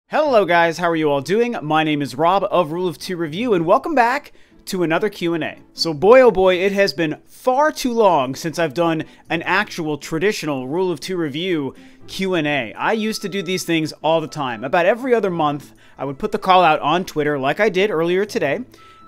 Hello guys, how are you all doing? My name is Rob of Rule of Two Review, and welcome back to another Q&A. So boy oh boy, it has been far too long since I've done an actual traditional Rule of Two Review Q&A. I used to do these things all the time. About every other month, I would put the call out on Twitter like I did earlier today,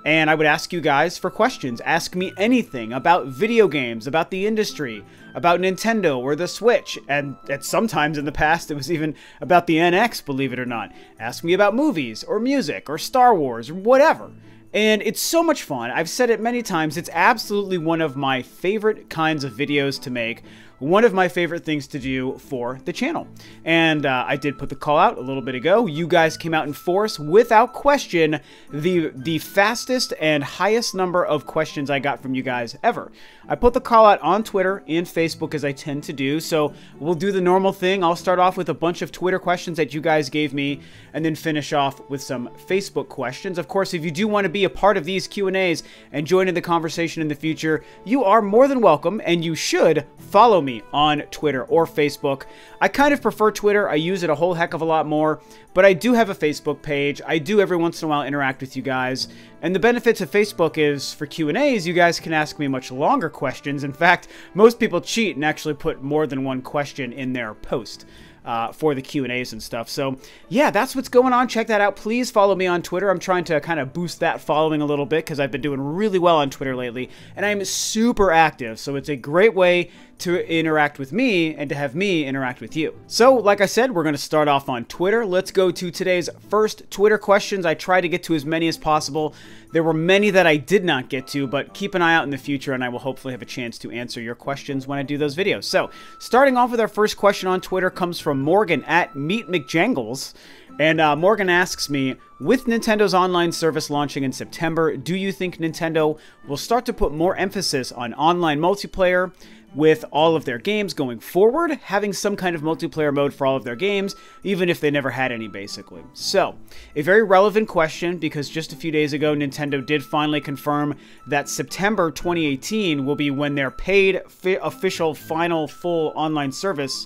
and I would ask you guys for questions. Ask me anything about video games, about the industry, about Nintendo or the Switch, and sometimes in the past it was even about the NX, believe it or not. Ask me about movies, or music, or Star Wars, or whatever. And it's so much fun. I've said it many times, it's absolutely one of my favorite kinds of videos to make. One of my favorite things to do for the channel. And I did put the call out a little bit ago. You guys came out in force, without question, the fastest and highest number of questions I got from you guys ever. I put the call out on Twitter and Facebook as I tend to do, so we'll do the normal thing. I'll start off with a bunch of Twitter questions that you guys gave me, and then finish off with some Facebook questions. Of course, if you do want to be a part of these Q&As and join in the conversation in the future, you are more than welcome, and you should follow me on Twitter or Facebook. I kind of prefer Twitter. I use it a whole heck of a lot more, but I do have a Facebook page. I do every once in a while interact with you guys, and the benefits of Facebook is for Q&As, you guys can ask me much longer questions. In fact, most people cheat and actually put more than one question in their post for the Q&As and stuff. So yeah, that's what's going on. Check that out. Please follow me on Twitter. I'm trying to kind of boost that following a little bit because I've been doing really well on Twitter lately, and I'm super active. So it's a great way to interact with me and to have me interact with you. So like I said, we're going to start off on Twitter. Let's go to today's first Twitter questions. I tried to get to as many as possible. There were many that I did not get to, but keep an eye out in the future and I will hopefully have a chance to answer your questions when I do those videos. So starting off with our first question on Twitter comes from Morgan at Meet McJangles. And Morgan asks me, with Nintendo's online service launching in September, do you think Nintendo will start to put more emphasis on online multiplayer with all of their games going forward, having some kind of multiplayer mode for all of their games, even if they never had any, basically? So, a very relevant question, because just a few days ago, Nintendo did finally confirm that September 2018 will be when their paid official final full online service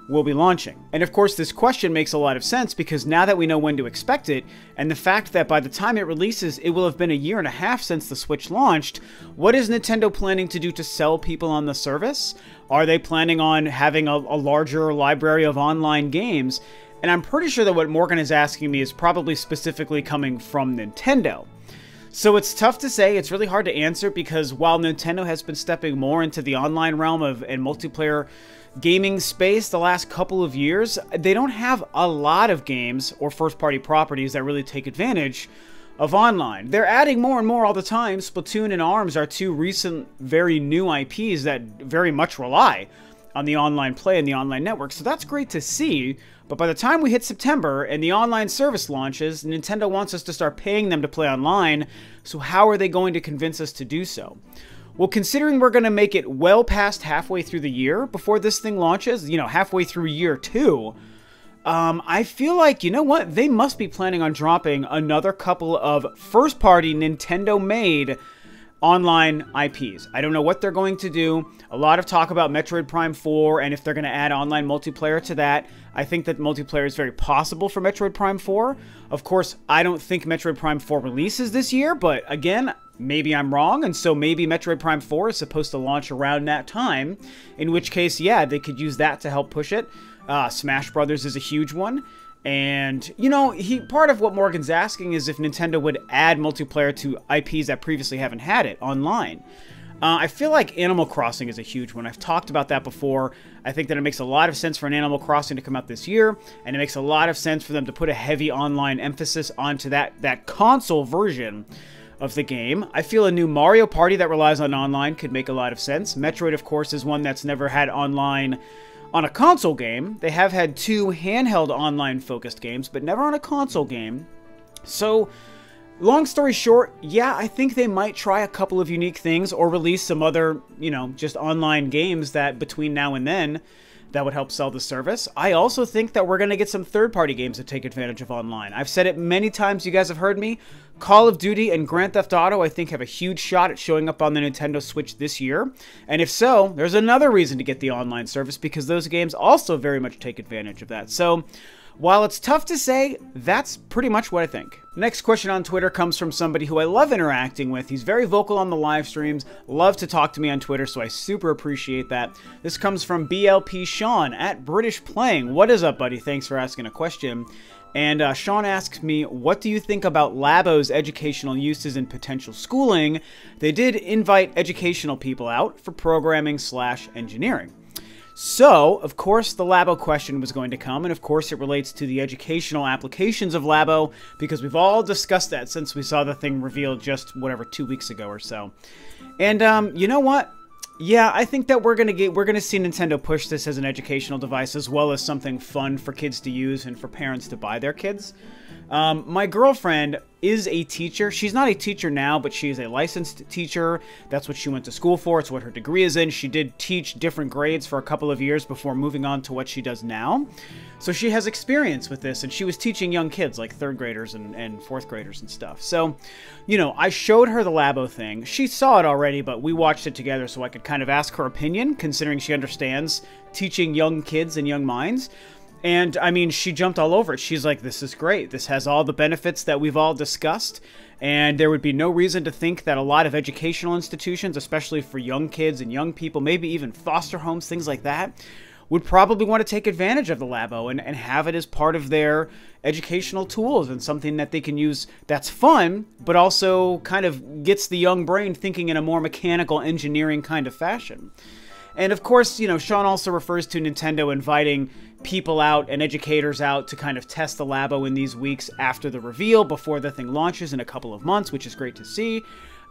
will be launching. And of course, this question makes a lot of sense because now that we know when to expect it, and the fact that by the time it releases, it will have been a year and a half since the Switch launched, what is Nintendo planning to do to sell people on the service? Are they planning on having a larger library of online games? And I'm pretty sure that what Morgan is asking me is probably specifically coming from Nintendo. So it's tough to say, it's really hard to answer, because while Nintendo has been stepping more into the online realm and multiplayer gaming space the last couple of years, they don't have a lot of games or first-party properties that really take advantage of online. They're adding more and more all the time. Splatoon and ARMS are two recent, very new IPs that very much rely on the online play and the online network, so that's great to see. But by the time we hit September and the online service launches, Nintendo wants us to start paying them to play online, so how are they going to convince us to do so? Well, considering we're going to make it well past halfway through the year before this thing launches, you know, halfway through year 2, I feel like, you know what, they must be planning on dropping another couple of first-party Nintendo-made online IPs. I don't know what they're going to do. A lot of talk about Metroid Prime 4, and if they're going to add online multiplayer to that. I think that multiplayer is very possible for Metroid Prime 4. Of course, I don't think Metroid Prime 4 releases this year, but again, maybe I'm wrong, and so maybe Metroid Prime 4 is supposed to launch around that time, in which case, yeah, they could use that to help push it. Smash Brothers is a huge one. And, you know, part of what Morgan's asking is if Nintendo would add multiplayer to IPs that previously haven't had it online. I feel like Animal Crossing is a huge one. I've talked about that before. I think that it makes a lot of sense for an Animal Crossing to come out this year, and it makes a lot of sense for them to put a heavy online emphasis onto that console version of the game. I feel a new Mario Party that relies on online could make a lot of sense. Metroid, of course, is one that's never had online on a console game. They have had 2 handheld online-focused games, but never on a console game. So, long story short, yeah, I think they might try a couple of unique things or release some other, you know, just online games that between now and then that would help sell the service. I also think that we're going to get some third-party games that take advantage of online. I've said it many times, you guys have heard me. Call of Duty and Grand Theft Auto, I think, have a huge shot at showing up on the Nintendo Switch this year. And if so, there's another reason to get the online service, because those games also very much take advantage of that. So, while it's tough to say, that's pretty much what I think. Next question on Twitter comes from somebody who I love interacting with. He's very vocal on the live streams, love to talk to me on Twitter, so I super appreciate that. This comes from BLP Sean at British Playing. What is up, buddy? Thanks for asking a question. And Sean asks me, what do you think about Labo's educational uses and potential schooling? They did invite educational people out for programming/engineering. So, of course, the Labo question was going to come, and of course it relates to the educational applications of Labo, because we've all discussed that since we saw the thing revealed just, 2 weeks ago or so. And, you know what? Yeah, I think that we're gonna see Nintendo push this as an educational device as well as something fun for kids to use and for parents to buy their kids. My girlfriend is a teacher. She's not a teacher now, but she is a licensed teacher. That's what she went to school for. It's what her degree is in. She did teach different grades for a couple of years before moving on to what she does now. So she has experience with this, and she was teaching young kids, like 3rd graders and 4th graders and stuff. So, you know, I showed her the Labo thing. She saw it already, but we watched it together so I could kind of ask her opinion, considering she understands teaching young kids and young minds. And, I mean, she jumped all over it. She's like, this is great. This has all the benefits that we've all discussed. And there would be no reason to think that a lot of educational institutions, especially for young kids and young people, maybe even foster homes, things like that, would probably want to take advantage of the Labo and have it as part of their educational tools and something that they can use that's fun, but also kind of gets the young brain thinking in a more mechanical engineering kind of fashion. And of course, you know, Sean also refers to Nintendo inviting people out and educators out to kind of test the Labo in these weeks after the reveal, before the thing launches in a couple of months, which is great to see.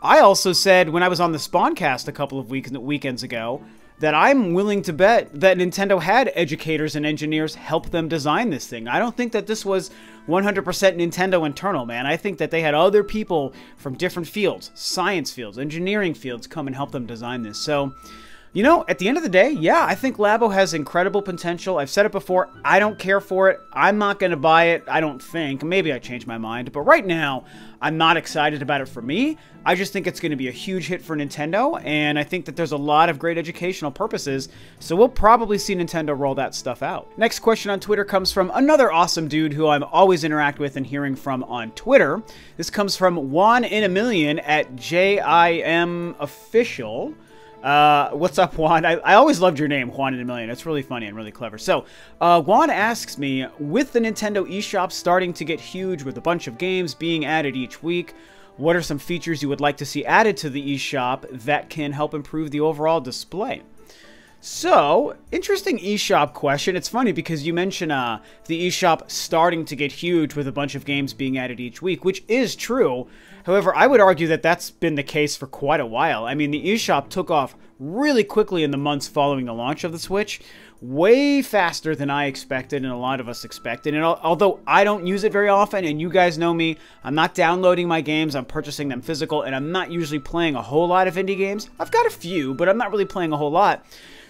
I also said when I was on the Spawncast a couple of weekends ago that I'm willing to bet that Nintendo had educators and engineers help them design this thing. I don't think that this was 100% Nintendo internal, man. I think that they had other people from different fields, science fields, engineering fields, come and help them design this. So, you know, at the end of the day, yeah, I think Labo has incredible potential. I've said it before, I don't care for it. I'm not going to buy it, I don't think. Maybe I changed my mind. But right now, I'm not excited about it for me. I just think it's going to be a huge hit for Nintendo, and I think that there's a lot of great educational purposes, so we'll probably see Nintendo roll that stuff out. Next question on Twitter comes from another awesome dude who I'm always interact with and hearing from on Twitter. This comes from Juan in a Million at JIM Official. What's up, Juan? I always loved your name, Juan in a Million. It's really funny and really clever. So, Juan asks me, with the Nintendo eShop starting to get huge with a bunch of games being added each week, what are some features you would like to see added to the eShop that can help improve the overall display? So, interesting eShop question. It's funny because you mention the eShop starting to get huge with a bunch of games being added each week, which is true. However, I would argue that that's been the case for quite a while. I mean, the eShop took off really quickly in the months following the launch of the Switch, way faster than I expected and a lot of us expected. And although I don't use it very often, and you guys know me, I'm not downloading my games, I'm purchasing them physical, and I'm not usually playing a whole lot of indie games. I've got a few, but I'm not really playing a whole lot.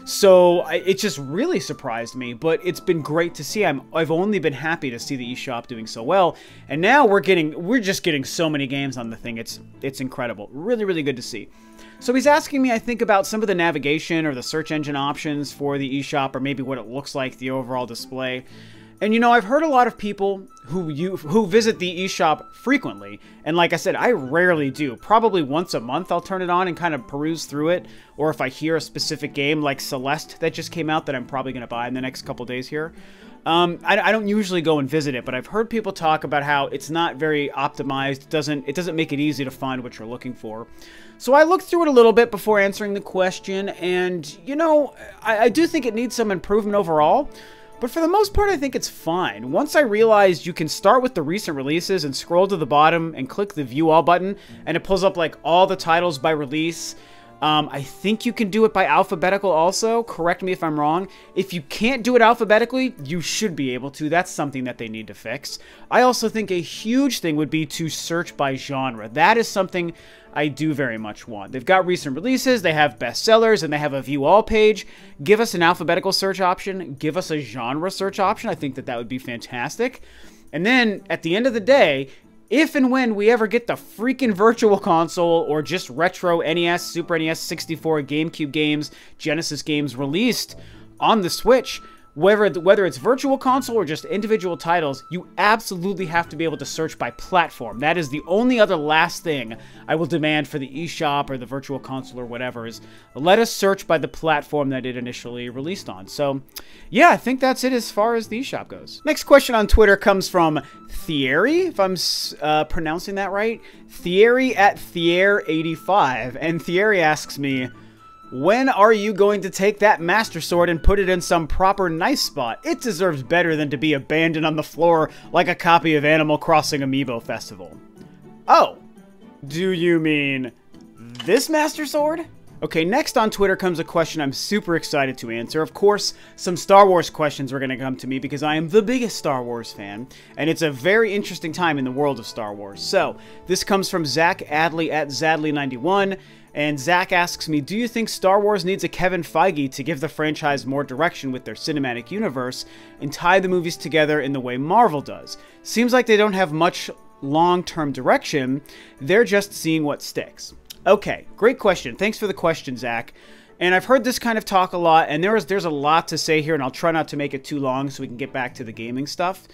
So it just really surprised me, but it's been great to see. I've only been happy to see the eShop doing so well, and now we're just getting so many games on the thing. It's incredible. Really, really good to see. So he's asking me, I think, about some of the navigation or the search engine options for the eShop, or maybe what it looks like, the overall display. And you know, I've heard a lot of people who visit the eShop frequently, and like I said, I rarely do. Probably once a month I'll turn it on and kind of peruse through it, or if I hear a specific game like Celeste that just came out that I'm probably going to buy in the next couple days here. I don't usually go and visit it, but I've heard people talk about how it's not very optimized. It doesn't make it easy to find what you're looking for. So I looked through it a little bit before answering the question, and you know, I do think it needs some improvement overall. But for the most part, I think it's fine. Once I realized you can start with the recent releases and scroll to the bottom and click the View All button, and it pulls up like all the titles by release. I think you can do it by alphabetical also. Correct me if I'm wrong. If you can't do it alphabetically, you should be able to. That's something that they need to fix. I also think a huge thing would be to search by genre. That is something I do very much want. They've got recent releases, they have bestsellers, and they have a View All page. Give us an alphabetical search option. Give us a genre search option. I think that would be fantastic. And then, at the end of the day, if and when we ever get the freaking Virtual Console or just retro NES, Super NES, 64, GameCube games, Genesis games released on the Switch, whether it's virtual console or just individual titles, you absolutely have to be able to search by platform. That is the only other last thing I will demand for the eShop or the virtual console or whatever, is let us search by the platform that it initially released on. So yeah, I think that's it as far as the eShop goes. Next question on Twitter comes from Thierry, if I'm pronouncing that right. Thierry at Thier85. And Thierry asks me, when are you going to take that Master Sword and put it in some proper nice spot? It deserves better than to be abandoned on the floor like a copy of Animal Crossing Amiibo Festival. Oh, do you mean this Master Sword? Okay, next on Twitter comes a question I'm super excited to answer. Of course, some Star Wars questions are going to come to me because I am the biggest Star Wars fan, and it's a very interesting time in the world of Star Wars. So, this comes from Zach Adley at Zadley91, and Zach asks me, do you think Star Wars needs a Kevin Feige to give the franchise more direction with their cinematic universe and tie the movies together in the way Marvel does? Seems like they don't have much long-term direction, they're just seeing what sticks. Okay, great question. Thanks for the question, Zach. And I've heard this kind of talk a lot, and there's a lot to say here, and I'll try not to make it too long so we can get back to the gaming stuff.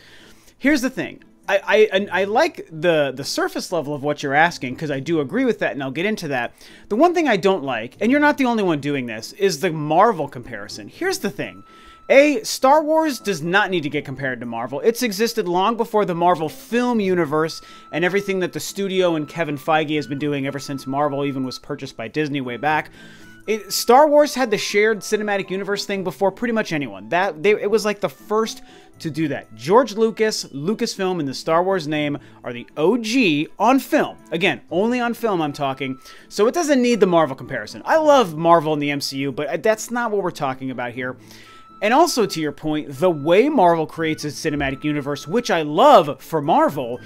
Here's the thing. I like the surface level of what you're asking, because I do agree with that, and I'll get into that. The one thing I don't like, and you're not the only one doing this, is the Marvel comparison. Here's the thing. Star Wars does not need to get compared to Marvel. It's existed long before the Marvel film universe and everything that the studio and Kevin Feige has been doing ever since Marvel even was purchased by Disney way back. Star Wars had the shared cinematic universe thing before pretty much anyone. It was like the first to do that. George Lucas, Lucasfilm, and the Star Wars name are the OG on film. Again, only on film I'm talking, so it doesn't need the Marvel comparison. I love Marvel in the MCU, but that's not what we're talking about here. And also, to your point, the way Marvel creates its cinematic universe, which I love for Marvel,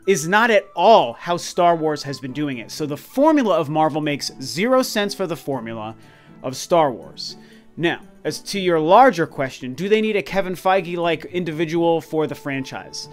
is not at all how Star Wars has been doing it. So the formula of Marvel makes 0 sense for the formula of Star Wars. Now, as to your larger question, do they need a Kevin Feige-like individual for the franchise?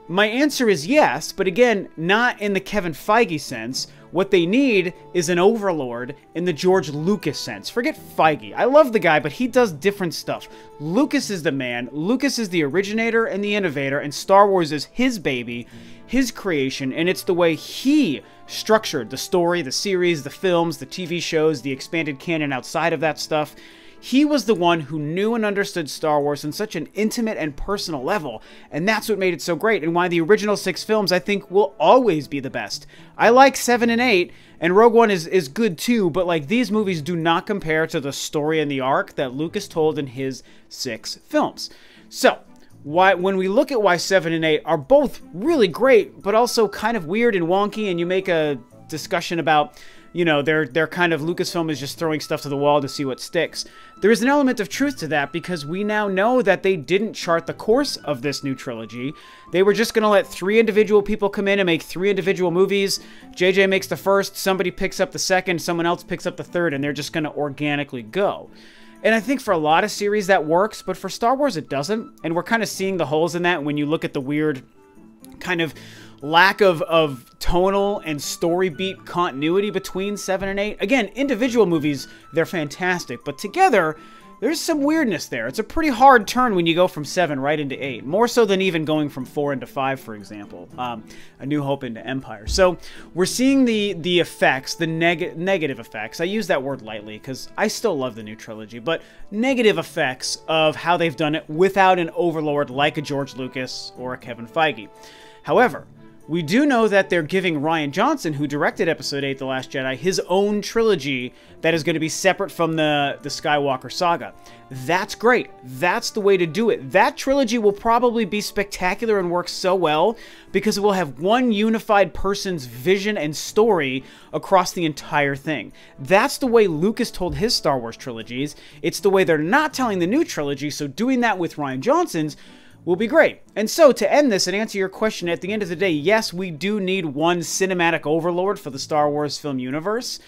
My answer is yes, but again, not in the Kevin Feige sense. What they need is an overlord in the George Lucas sense. Forget Feige. I love the guy, but he does different stuff. Lucas is the man. Lucas is the originator and the innovator, and Star Wars is his baby, his creation, and it's the way he structured the story, the series, the films, the TV shows, the expanded canon outside of that stuff. He was the one who knew and understood Star Wars on such an intimate and personal level, and that's what made it so great, and why the original 6 films, I think, will always be the best. I like 7 and 8, and Rogue One is good too, but like, these movies do not compare to the story and the arc that Lucas told in his 6 films. So, when we look at why 7 and 8 are both really great, but also kind of weird and wonky, and you make a discussion about, you know, they're kind of, Lucasfilm is just throwing stuff to the wall to see what sticks. There is an element of truth to that, because we now know that they didn't chart the course of this new trilogy. They were just going to let 3 individual people come in and make 3 individual movies. JJ makes the first, somebody picks up the second, someone else picks up the third, and they're just going to organically go. And I think for a lot of series that works, but for Star Wars it doesn't. And we're kind of seeing the holes in that when you look at the weird kind of lack of tonal and story beat continuity between 7 and 8. Again, individual movies, they're fantastic, but together, there's some weirdness there. It's a pretty hard turn when you go from 7 right into 8, more so than even going from 4 into 5, for example, A New Hope into Empire. So we're seeing the effects, the negative effects. I use that word lightly because I still love the new trilogy, but negative effects of how they've done it without an overlord like a George Lucas or a Kevin Feige. However, we do know that they're giving Rian Johnson, who directed Episode 8, The Last Jedi, his own trilogy that is going to be separate from the Skywalker saga. That's great. That's the way to do it. That trilogy will probably be spectacular and work so well because it will have one unified person's vision and story across the entire thing. That's the way Lucas told his Star Wars trilogies. It's the way they're not telling the new trilogy, so doing that with Rian Johnson's will be great. And so, to end this and answer your question, at the end of the day, yes, we do need one cinematic overlord for the Star Wars film universe.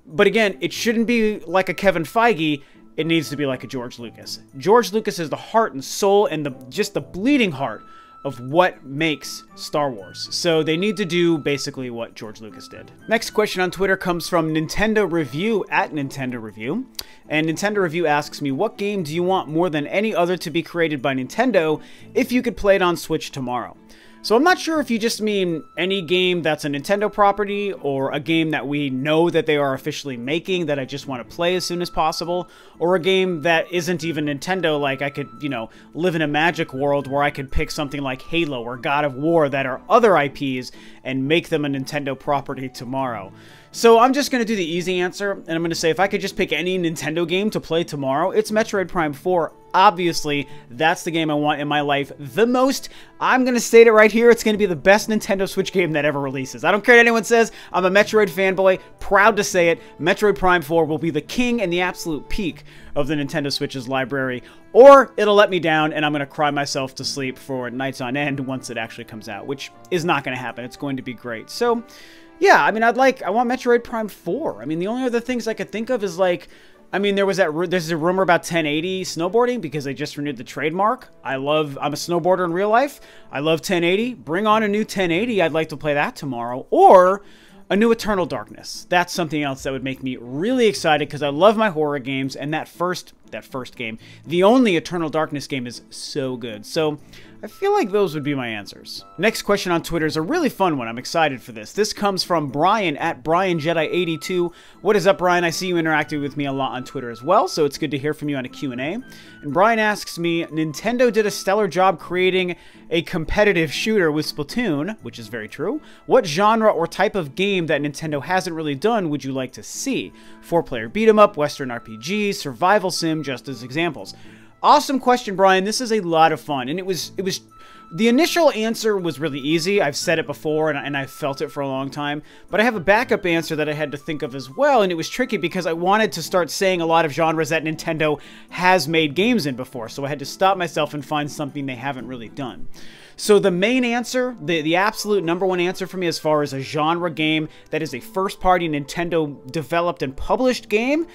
But again, it shouldn't be like a Kevin Feige, it needs to be like a George Lucas. George Lucas is the heart and soul and just the bleeding heart of what makes Star Wars. So they need to do basically what George Lucas did. Next question on Twitter comes from Nintendo Review at Nintendo Review. And Nintendo Review asks me, what game do you want more than any other to be created by Nintendo if you could play it on Switch tomorrow? So I'm not sure if you just mean any game that's a Nintendo property or a game that we know that they are officially making that I just want to play as soon as possible, or a game that isn't even Nintendo, like I could, you know, live in a magic world where I could pick something like Halo or God of War that are other IPs and make them a Nintendo property tomorrow. So I'm just going to do the easy answer, and I'm going to say if I could just pick any Nintendo game to play tomorrow, it's Metroid Prime 4. Obviously, that's the game I want in my life the most. I'm going to state it right here. It's going to be the best Nintendo Switch game that ever releases. I don't care what anyone says. I'm a Metroid fanboy. Proud to say it. Metroid Prime 4 will be the king and the absolute peak of the Nintendo Switch's library. Or it'll let me down and I'm going to cry myself to sleep for nights on end once it actually comes out, which is not going to happen. It's going to be great. So yeah, I mean, I want Metroid Prime 4. I mean, the only other things I could think of is like, I mean, there's a rumor about 1080 snowboarding because they just renewed the trademark. I'm a snowboarder in real life. I love 1080. Bring on a new 1080. I'd like to play that tomorrow. Or a new Eternal Darkness. That's something else that would make me really excited because I love my horror games, and that first game, the only Eternal Darkness game, is so good. So I feel like those would be my answers. Next question on Twitter is a really fun one. I'm excited for this. This comes from Brian at BrianJedi82. What is up, Brian? I see you interacting with me a lot on Twitter as well, so it's good to hear from you on a Q&A. And Brian asks me, Nintendo did a stellar job creating a competitive shooter with Splatoon, which is very true. What genre or type of game that Nintendo hasn't really done would you like to see? 4-player beat-em-up, Western RPG, survival sim, just as examples. Awesome question, Brian. This is a lot of fun, and it was the initial answer was really easy. I've said it before, and I felt it for a long time, but I have a backup answer that I had to think of as well, and it was tricky because I wanted to start saying a lot of genres that Nintendo has made games in before, so I had to stop myself and find something they haven't really done. So the main answer, the absolute #1 answer for me as far as a genre game that is a first-party Nintendo developed and published game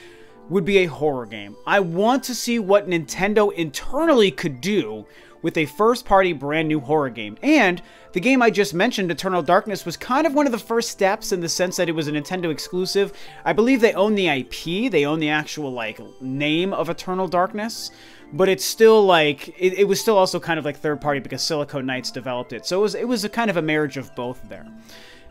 would be a horror game. I want to see what Nintendo internally could do with a first-party brand new horror game. And the game I just mentioned, Eternal Darkness, was kind of one of the first steps in the sense that it was a Nintendo exclusive. I believe they own the IP, they own the actual like name of Eternal Darkness, but it's still like, it was still also kind of like third-party because Silicon Knights developed it. So it was a kind of a marriage of both there.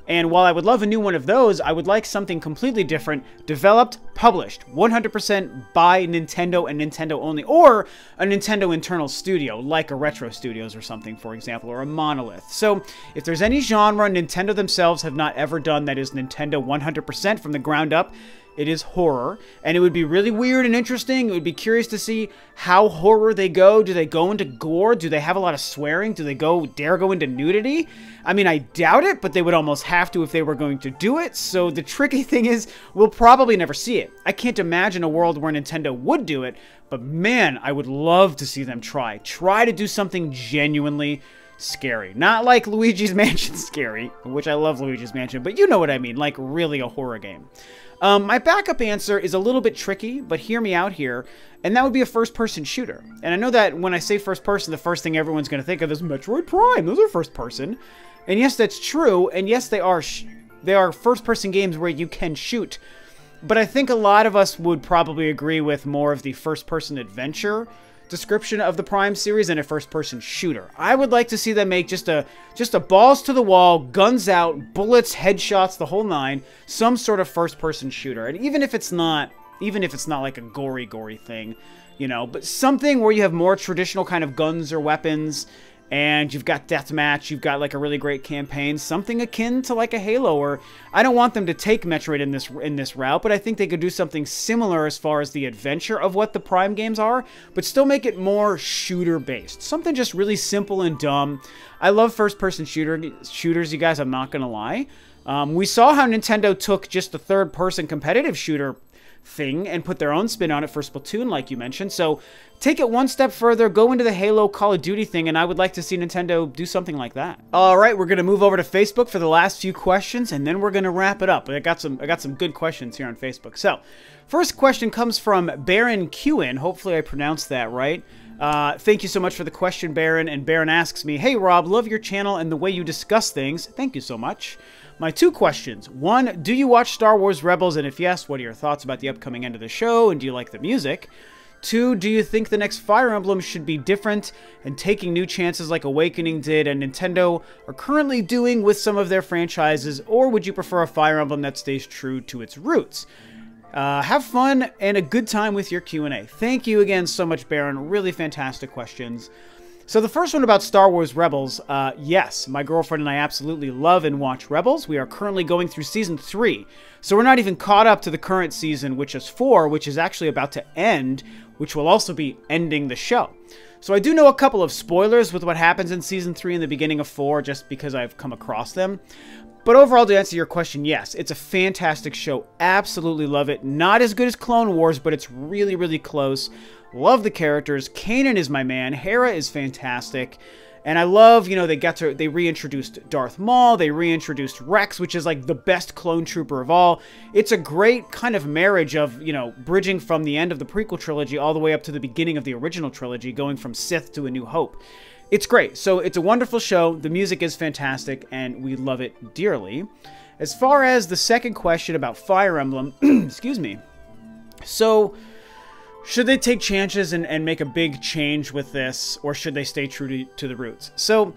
And while I would love a new one of those, I would like something completely different, developed, published, 100% by Nintendo and Nintendo only, or a Nintendo internal studio, like a Retro Studios or something, for example, or a Monolith. So if there's any genre Nintendo themselves have not ever done that is Nintendo 100% from the ground up, it is horror, and it would be really weird and interesting. It would be curious to see how horror they go. Do they go into gore? Do they have a lot of swearing? Do they dare go into nudity? I mean, I doubt it, but they would almost have to if they were going to do it. So the tricky thing is, we'll probably never see it. I can't imagine a world where Nintendo would do it, but man, I would love to see them try. Try to do something genuinely scary. Not like Luigi's Mansion scary, which I love Luigi's Mansion, but you know what I mean, like really a horror game. My backup answer is a little bit tricky, but hear me out here, and that would be a first-person shooter. And I know that when I say first-person, the first thing everyone's going to think of is Metroid Prime. Those are first-person. And yes, that's true, and yes, they are first-person games where you can shoot. But I think a lot of us would probably agree with more of the first-person adventure description of the Prime series than a first-person shooter. I would like to see them make just a balls to the wall, guns out, bullets, headshots, the whole nine, some sort of first-person shooter. And even if it's not like a gory thing, you know, but something where you have more traditional kind of guns or weapons, and you've got deathmatch, you've got like a really great campaign, something akin to like a Halo. Or I don't want them to take Metroid in this route, but I think they could do something similar as far as the adventure of what the Prime games are, but still make it more shooter based. Something just really simple and dumb. I love first-person shooters, you guys, I'm not gonna lie. We saw how Nintendo took just the third-person competitive shooter thing and put their own spin on it for Splatoon, like you mentioned. So take it one step further, go into the Halo Call of Duty thing, and I would like to see Nintendo do something like that. All right, we're going to move over to Facebook for the last few questions, and then we're going to wrap it up. I got some good questions here on Facebook. So, first question comes from Baron Qin. Hopefully I pronounced that right. Thank you so much for the question, Baron. And Baron asks me, hey, Rob, love your channel and the way you discuss things. Thank you so much. My 2 questions. 1, do you watch Star Wars Rebels? And if yes, what are your thoughts about the upcoming end of the show? And do you like the music? 2, do you think the next Fire Emblem should be different and taking new chances like Awakening did and Nintendo are currently doing with some of their franchises? Or would you prefer a Fire Emblem that stays true to its roots? Have fun and a good time with your Q&A. Thank you again so much, Baron. Really fantastic questions. So the first one about Star Wars Rebels, yes, my girlfriend and I absolutely love and watch Rebels. We are currently going through Season 3, so we're not even caught up to the current season, which is 4, which is actually about to end, which will also be ending the show. So I do know a couple of spoilers with what happens in Season 3 and the beginning of 4, just because I've come across them. But overall, to answer your question, yes, it's a fantastic show. Absolutely love it. Not as good as Clone Wars, but it's really, really close. Love the characters. Kanan is my man. Hera is fantastic. And I love, you know, they reintroduced Darth Maul. They reintroduced Rex, which is like the best clone trooper of all. It's a great kind of marriage of, you know, bridging from the end of the prequel trilogy all the way up to the beginning of the original trilogy, going from Sith to A New Hope. It's great. So it's a wonderful show. The music is fantastic, and we love it dearly. As far as the second question about Fire Emblem, excuse me. So, should they take chances and make a big change with this, or should they stay true to the roots? So,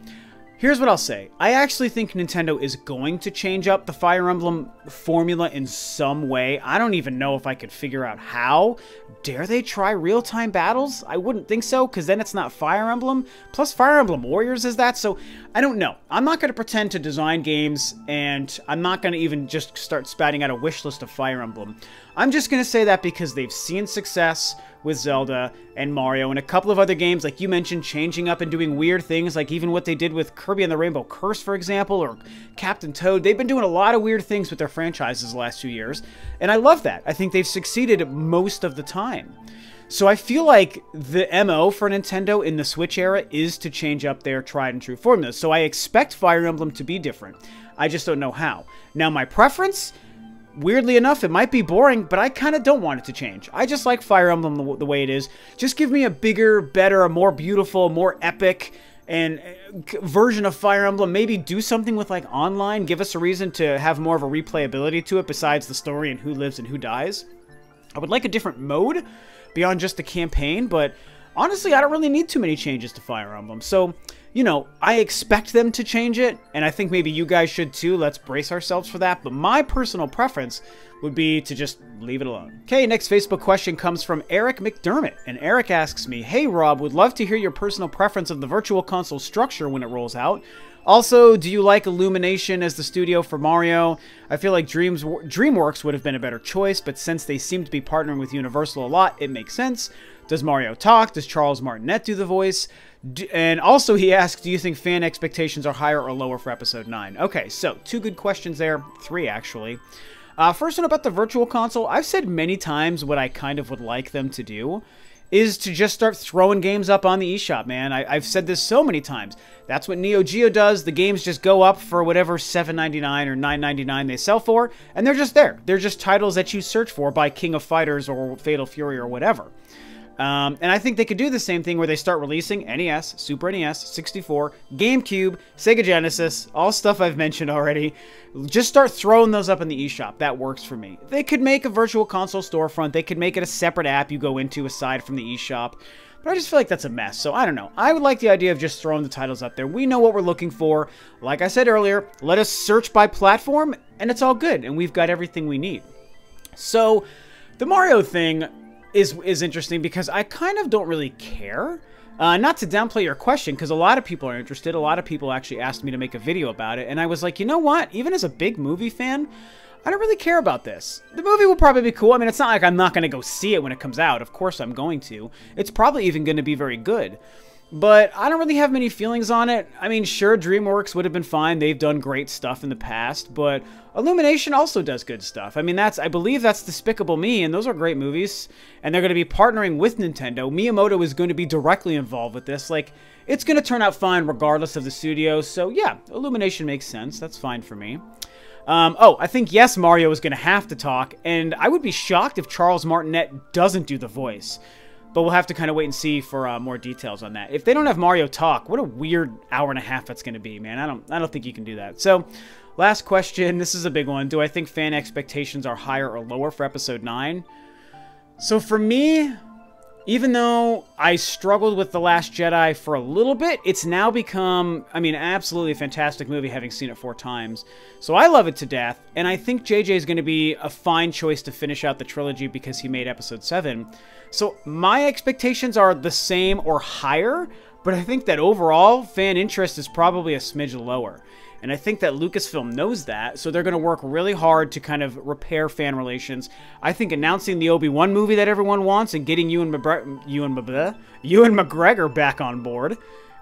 here's what I'll say. I actually think Nintendo is going to change up the Fire Emblem formula in some way. I don't even know if I could figure out how. Dare they try real-time battles? I wouldn't think so, because then it's not Fire Emblem. Plus, Fire Emblem Warriors is that, so I don't know. I'm not going to pretend to design games, and I'm not going to even just start spouting out a wish list of Fire Emblem. I'm just going to say that because they've seen success with Zelda and Mario and a couple of other games, like you mentioned, changing up and doing weird things, like even what they did with Kirby and the Rainbow Curse, for example, or Captain Toad. They've been doing a lot of weird things with their franchises the last few years, and I love that. I think they've succeeded most of the time. So I feel like the MO for Nintendo in the Switch era is to change up their tried and true formulas. So I expect Fire Emblem to be different. I just don't know how. Now, my preference, weirdly enough, it might be boring, but I kind of don't want it to change. I just like Fire Emblem the way it is. Just give me a bigger, better, a more beautiful, more epic and version of Fire Emblem. Maybe do something with like online. Give us a reason to have more of a replayability to it besides the story and who lives and who dies. I would like a different mode beyond just the campaign, but honestly, I don't really need too many changes to Fire Emblem. So, you know, I expect them to change it, and I think maybe you guys should too. Let's brace ourselves for that. But my personal preference would be to just leave it alone. Okay, next Facebook question comes from Eric McDermott, and Eric asks me, hey Rob, would love to hear your personal preference of the Virtual Console structure when it rolls out. Also, do you like Illumination as the studio for Mario? I feel like DreamWorks would have been a better choice, but since they seem to be partnering with Universal a lot, it makes sense. Does Mario talk? Does Charles Martinet do the voice? And also he asks, do you think fan expectations are higher or lower for Episode 9? Okay, so 2 good questions there. 3, actually. First one about the Virtual Console. I've said many times what I kind of would like them to do is to just start throwing games up on the eShop, man. I've said this so many times. That's what Neo Geo does. The games just go up for whatever $7.99 or $9.99 they sell for, and they're just there. They're just titles that you search for by King of Fighters or Fatal Fury or whatever. And I think they could do the same thing where they start releasing NES, Super NES, 64, GameCube, Sega Genesis, all stuff I've mentioned already. Just start throwing those up in the eShop. That works for me. They could make a Virtual Console storefront. They could make it a separate app you go into aside from the eShop. But I just feel like that's a mess, so I don't know. I would like the idea of just throwing the titles up there. We know what we're looking for. Like I said earlier, let us search by platform, and it's all good, and we've got everything we need. So, the Mario thing is interesting because I kind of don't really care. Not to downplay your question, because a lot of people are interested. A lot of people actually asked me to make a video about it, and I was like, you know what? Even as a big movie fan, I don't really care about this. The movie will probably be cool. I mean, it's not like I'm not going to go see it when it comes out. Of course I'm going to. It's probably even going to be very good. But I don't really have many feelings on it. I mean, sure, DreamWorks would have been fine. They've done great stuff in the past, but Illumination also does good stuff. I mean, I believe that's Despicable Me, and those are great movies, and they're going to be partnering with Nintendo. Miyamoto is going to be directly involved with this. Like, it's going to turn out fine regardless of the studio, so yeah, Illumination makes sense. That's fine for me. Oh, I think, yes, Mario is going to have to talk, and I would be shocked if Charles Martinet doesn't do the voice. but we'll have to kind of wait and see for more details on that. If they don't have Mario talk, what a weird hour and a half that's going to be, man. I don't think you can do that. So, last question. This is a big one. Do I think fan expectations are higher or lower for Episode 9? So for me, even though I struggled with The Last Jedi for a little bit, it's now become, I mean, absolutely a fantastic movie, having seen it 4 times. So I love it to death, and I think JJ is going to be a fine choice to finish out the trilogy because he made Episode 7. So my expectations are the same or higher, but I think that overall, fan interest is probably a smidge lower. And I think that Lucasfilm knows that, so they're going to work really hard to kind of repair fan relations. I think announcing the Obi-Wan movie that everyone wants and getting Ewan McGregor back on board.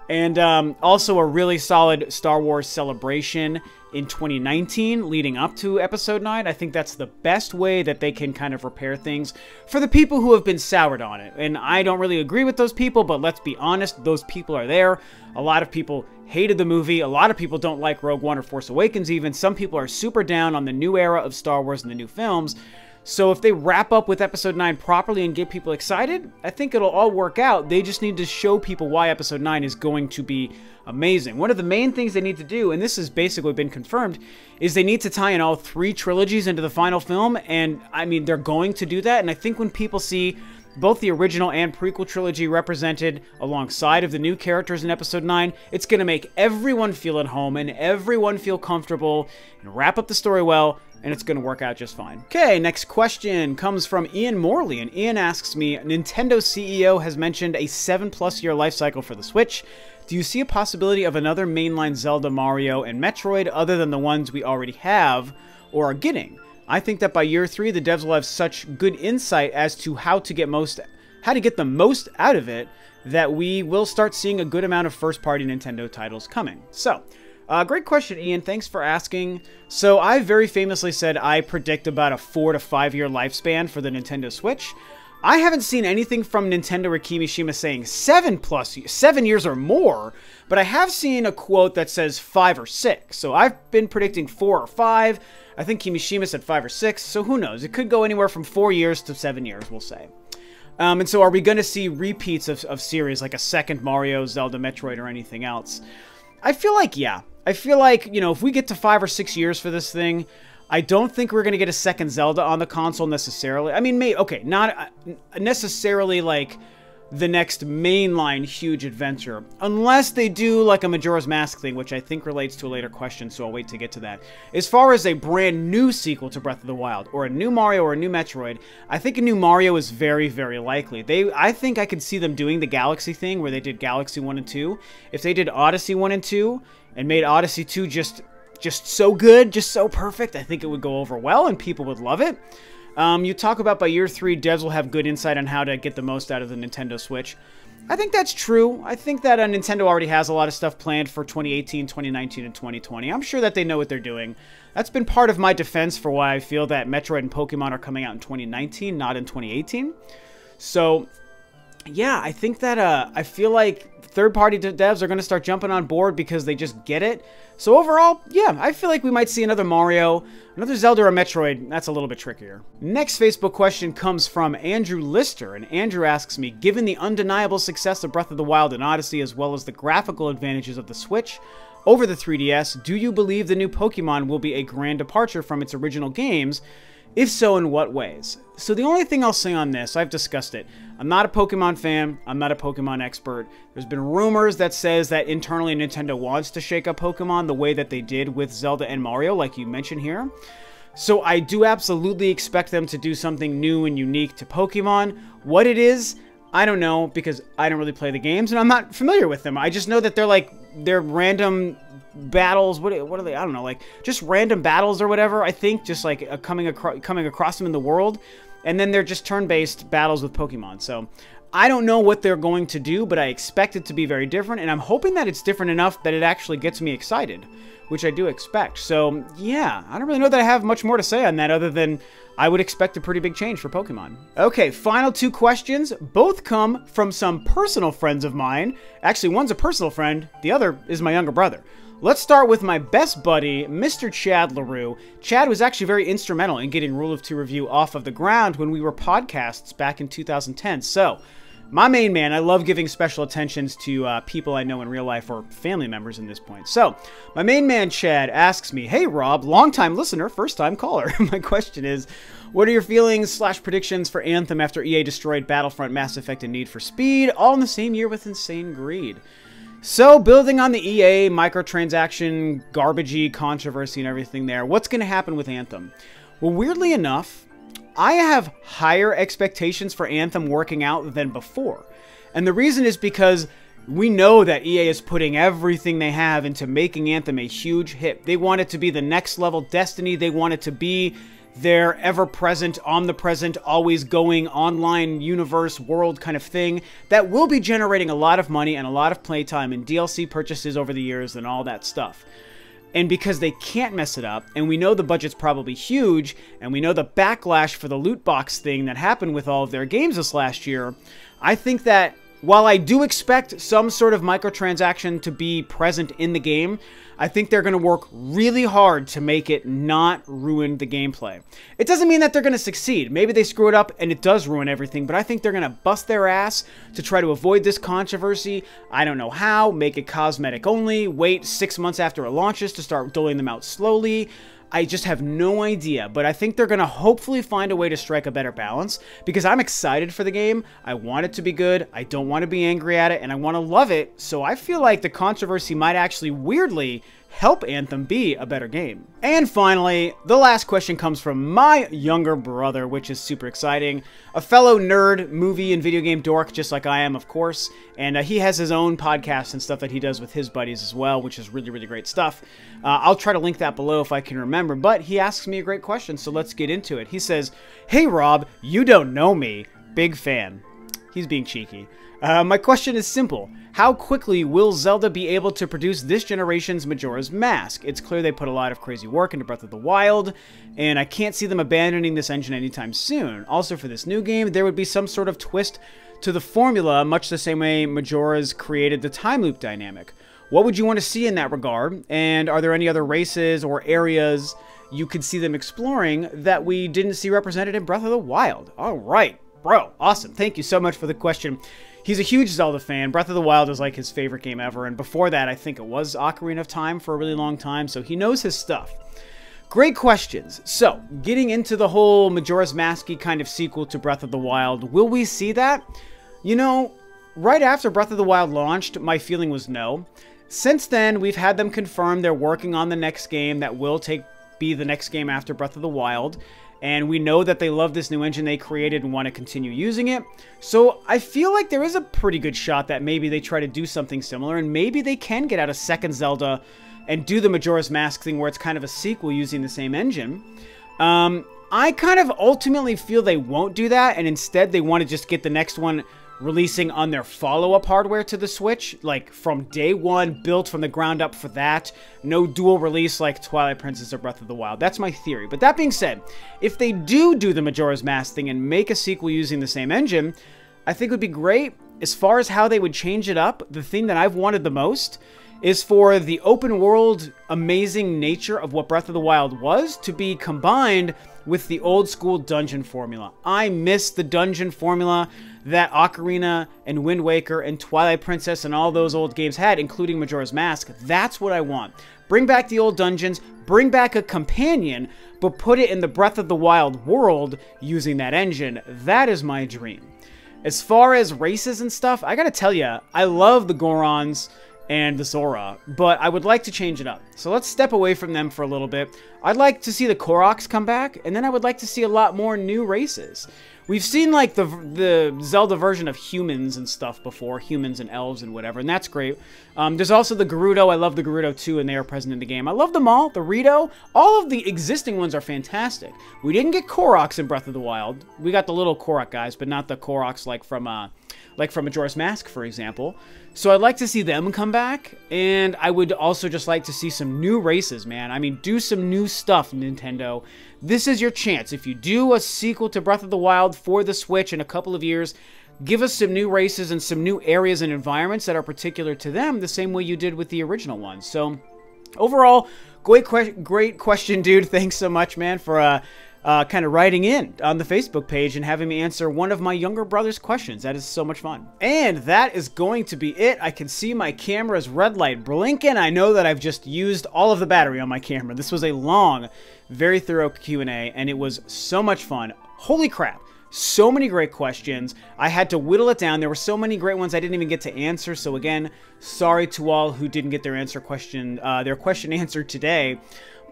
And also a really solid Star Wars celebration in 2019 leading up to Episode 9. I think that's the best way that they can kind of repair things for the people who have been soured on it. And I don't really agree with those people, but let's be honest, those people are there. A lot of people hated the movie. A lot of people don't like Rogue One or Force Awakens even. Some people are super down on the new era of Star Wars and the new films. So if they wrap up with Episode 9 properly and get people excited, I think it'll all work out. They just need to show people why Episode 9 is going to be amazing. One of the main things they need to do, and this has basically been confirmed, is they need to tie in all 3 trilogies into the final film. And I mean, they're going to do that. And I think when people see both the original and prequel trilogy represented alongside of the new characters in Episode 9, it's going to make everyone feel at home and everyone feel comfortable and wrap up the story well, and it's going to work out just fine. Okay, next question comes from Ian Morley, and Ian asks me, Nintendo CEO has mentioned a 7+ year life cycle for the Switch. Do you see a possibility of another mainline Zelda, Mario, and Metroid other than the ones we already have or are getting? I think that by year 3, the devs will have such good insight as to how to get the most out of it that we will start seeing a good amount of first-party Nintendo titles coming. So, great question, Ian. Thanks for asking. So, I very famously said I predict about a 4 to 5 year lifespan for the Nintendo Switch. I haven't seen anything from Nintendo or Kimishima saying 7 years or more, but I have seen a quote that says 5 or 6. So I've been predicting 4 or 5. I think Kimishima said 5 or 6, so who knows? It could go anywhere from 4 years to 7 years, we'll say. And so are we going to see repeats of series, like a second Mario, Zelda, Metroid, or anything else? I feel like, yeah. I feel like, you know, if we get to 5 or 6 years for this thing, I don't think we're going to get a second Zelda on the console necessarily. I mean, okay, not necessarily like the next mainline huge adventure, unless they do like a Majora's Mask thing, which I think relates to a later question, so I'll wait to get to that. As far as a brand new sequel to Breath of the Wild, or a new Mario or a new Metroid, I think a new Mario is very, very likely. I think I could see them doing the Galaxy thing, where they did Galaxy 1 and 2. If they did Odyssey 1 and 2, and made Odyssey 2 just so good, just so perfect, I think it would go over well, and people would love it. You talk about by year 3, devs will have good insight on how to get the most out of the Nintendo Switch. I think that's true. I think that Nintendo already has a lot of stuff planned for 2018, 2019, and 2020. I'm sure that they know what they're doing. That's been part of my defense for why I feel that Metroid and Pokemon are coming out in 2019, not in 2018. So, yeah, I think that I feel like third-party devs are going to start jumping on board because they just get it. So overall, yeah, I feel like we might see another Mario, another Zelda, or Metroid. That's a little bit trickier. Next Facebook question comes from Andrew Lister, and Andrew asks me, given the undeniable success of Breath of the Wild and Odyssey, as well as the graphical advantages of the Switch over the 3DS, do you believe the new Pokemon will be a grand departure from its original games? If so, in what ways? So the only thing I'll say on this, I've discussed it. I'm not a Pokemon fan. I'm not a Pokemon expert. There's been rumors that says that internally Nintendo wants to shake up Pokemon the way that they did with Zelda and Mario, like you mentioned here. So I do absolutely expect them to do something new and unique to Pokemon. What it is, I don't know, because I don't really play the games and I'm not familiar with them. I just know that they're random battles. What are they? I don't know, like just random battles or whatever. I think just like coming across them in the world, and then they're just turn-based battles with Pokemon. So I don't know what they're going to do, but I expect it to be very different, and I'm hoping that it's different enough that it actually gets me excited, which I do expect. So yeah, I don't really know that I have much more to say on that other than I would expect a pretty big change for Pokemon. Okay, final 2 questions. Both come from some personal friends of mine. Actually, one's a personal friend. The other is my younger brother. Let's start with my best buddy, Mr. Chad LaRue. Chad was actually very instrumental in getting Rule of 2 Review off of the ground when we were podcasts back in 2010. So, my main man, I love giving special attentions to people I know in real life or family members in this point. So, my main man, Chad, asks me, hey, Rob, long-time listener, first-time caller. My question is, what are your feelings / predictions for Anthem after EA destroyed Battlefront, Mass Effect, and Need for Speed, all in the same year with insane greed? So, building on the EA microtransaction, garbagey controversy and everything there, what's going to happen with Anthem? Well, weirdly enough, I have higher expectations for Anthem working out than before. And the reason is because we know that EA is putting everything they have into making Anthem a huge hit. They want it to be the next level Destiny. They want it to be their ever-present, omnipresent, always going online universe world kind of thing that will be generating a lot of money and a lot of playtime and DLC purchases over the years and all that stuff. And because they can't mess it up, and we know the budget's probably huge, and we know the backlash for the loot box thing that happened with all of their games this last year, I think that while I do expect some sort of microtransaction to be present in the game, I think they're going to work really hard to make it not ruin the gameplay. It doesn't mean that they're going to succeed. Maybe they screw it up and it does ruin everything, but I think they're going to bust their ass to try to avoid this controversy. I don't know how. Make it cosmetic only. Wait 6 months after it launches to start doling them out slowly. I just have no idea, but I think they're going to hopefully find a way to strike a better balance because I'm excited for the game. I want it to be good. I don't want to be angry at it, and I want to love it, so I feel like the controversy might actually weirdly help Anthem be a better game. And finally, the last question comes from my younger brother, which is super exciting. A fellow nerd, movie, and video game dork, just like I am, of course. And he has his own podcast and stuff that he does with his buddies as well, which is really, really great stuff. I'll try to link that below if I can remember. But he asks me a great question, so let's get into it. He says, hey, Rob, you don't know me. Big fan. He's being cheeky. My question is simple. How quickly will Zelda be able to produce this generation's Majora's Mask? It's clear they put a lot of crazy work into Breath of the Wild, and I can't see them abandoning this engine anytime soon. Also, for this new game, there would be some sort of twist to the formula, much the same way Majora's created the time loop dynamic. What would you want to see in that regard? And are there any other races or areas you could see them exploring that we didn't see represented in Breath of the Wild? All right, bro. Awesome. Thank you so much for the question. He's a huge Zelda fan. Breath of the Wild is like his favorite game ever. And before that, I think it was Ocarina of Time for a really long time. So he knows his stuff. Great questions. So, getting into the whole Majora's Mask-y kind of sequel to Breath of the Wild, will we see that? You know, right after Breath of the Wild launched, my feeling was no. Since then, we've had them confirm they're working on the next game that will be the next game after Breath of the Wild. And we know that they love this new engine they created and want to continue using it. So I feel like there is a pretty good shot that maybe they try to do something similar. And maybe they can get out a second Zelda and do the Majora's Mask thing where it's kind of a sequel using the same engine. I kind of ultimately feel they won't do that. And instead they want to just get the next one releasing on their follow-up hardware to the Switch, like from day one, built from the ground up for that. No dual release like Twilight Princess or Breath of the Wild. That's my theory. But that being said, if they do the Majora's Mask thing and make a sequel using the same engine, I think it would be great. As far as how they would change it up, the thing that I've wanted the most is for the open world amazing nature of what Breath of the Wild was to be combined with the old school dungeon formula. I miss the dungeon formula that Ocarina and Wind Waker and Twilight Princess and all those old games had, including Majora's Mask. That's what I want. Bring back the old dungeons, bring back a companion, but put it in the Breath of the Wild world using that engine. That is my dream. As far as races and stuff, I gotta tell you, I love the Gorons and the Zora, but I would like to change it up. So let's step away from them for a little bit. I'd like to see the Koroks come back, and then I would like to see a lot more new races. We've seen like the Zelda version of humans and stuff before, humans and elves and whatever, and that's great. There's also the Gerudo. I love the Gerudo too, and they are present in the game. I love them all. The Rito, all of the existing ones are fantastic. We didn't get Koroks in Breath of the Wild. We got the little Korok guys, but not the Koroks like from Majora's Mask, for example. So I'd like to see them come back, and I would also just like to see some new races, man. I mean, do some new stuff, Nintendo. This is your chance. If you do a sequel to Breath of the Wild for the Switch in a couple of years, give us some new races and some new areas and environments that are particular to them, the same way you did with the original ones. So, overall, great question, dude. Thanks so much, man, for kind of writing in on the Facebook page and having me answer one of my younger brother's questions. That is so much fun. And that is going to be it. I can see my camera's red light blinking. I know that I've just used all of the battery on my camera. This was a long, very thorough Q&A, and it was so much fun. Holy crap. So many great questions. I had to whittle it down. There were so many great ones I didn't even get to answer. So again, sorry to all who didn't get their question answered today.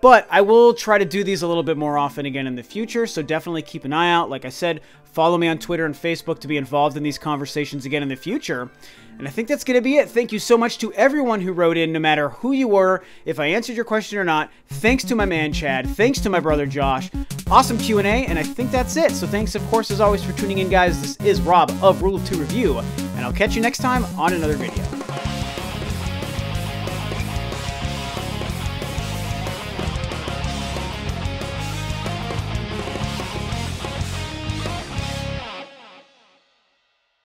But I will try to do these a little bit more often again in the future, so definitely keep an eye out. Like I said, follow me on Twitter and Facebook to be involved in these conversations again in the future. And I think that's going to be it. Thank you so much to everyone who wrote in, no matter who you were, if I answered your question or not. Thanks to my man, Chad. Thanks to my brother, Josh. Awesome Q&A, and I think that's it. So thanks, of course, as always, for tuning in, guys. This is Rob of Rule of 2 Review, and I'll catch you next time on another video.